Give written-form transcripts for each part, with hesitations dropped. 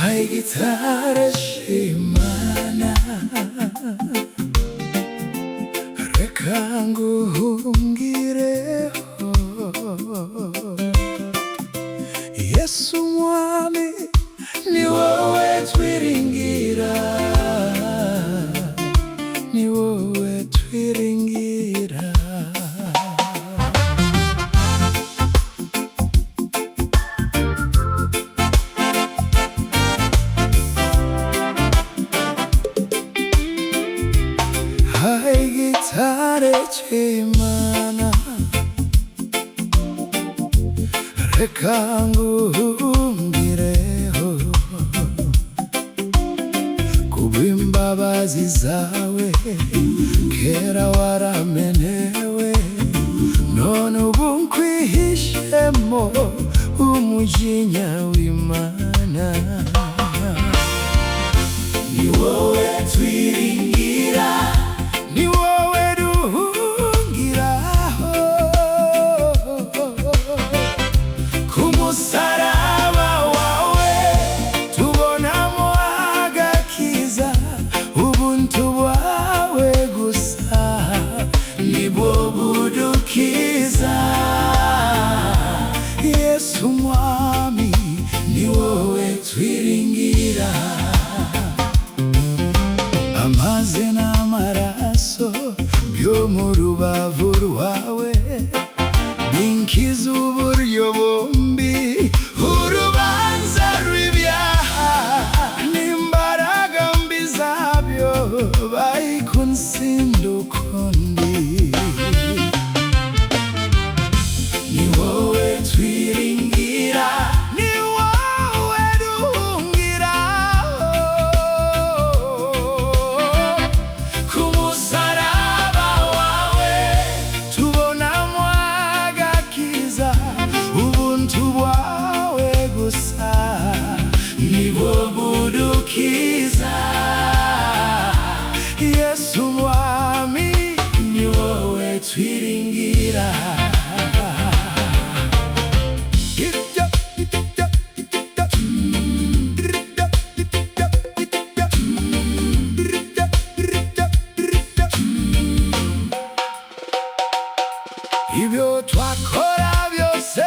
Haigitarashimana reka nguhungireho Yesu mwami ni wowe twiringira, ni wowe twiringira. Haigitare chimana reka nguhungireho kubw'imbabazi zawe kera waramenewe, none ubu nkwihishemo umujinya w'Imana. Ni wowe twiringira, ni wowe duhungiraho, ku musaraba wawe tubonamo agakiza, ubuntu bwawe gusa nibwo budukiza. Yesu mwami ni wowe twiringira, amazi n'amaraso byo mu rubavu rwawe binkiza uburyo bombi, urubanza rw'ibyaha n'imbaraga mbi zabyo bayikunsinda ukundi. Ni wowe twiringira, ni wowe duhungiraho, ku musaraba wawe tubonamo agakiza, ubuntu bwawe gusa nibwo budukiza. Yesu mwami ni wowe twiringira. Ibyo twakora byose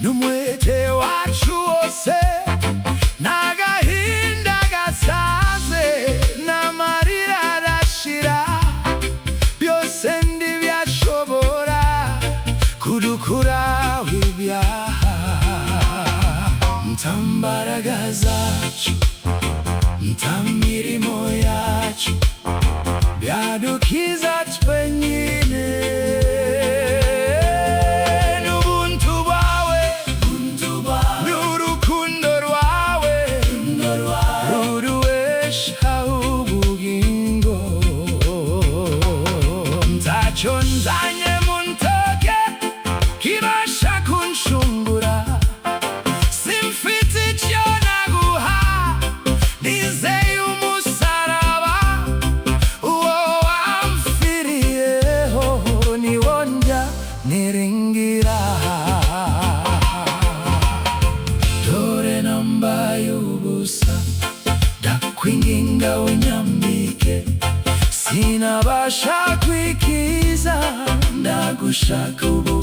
n'umwete wacu wose, n'agahinda gasaze n'amarira arashira, byose ntibyashobora kudukuraho ibyaha. Nta mbaraga zacu, nta mirimo yacu byadukiza twenyine, n'ubuntu bwawe n'urukundo rwawe ruduhesha ubugingo. Ntacyo nzanye mu ntoke kibasha kunshungura, simfite icyo naguha, nizeye umusaraba uwo wamfiriyeho, niwo njya niringira. Dore nambaye ubusa, ndakwinginga unyambike, sinabasha kwikiza, ndagushaka ubu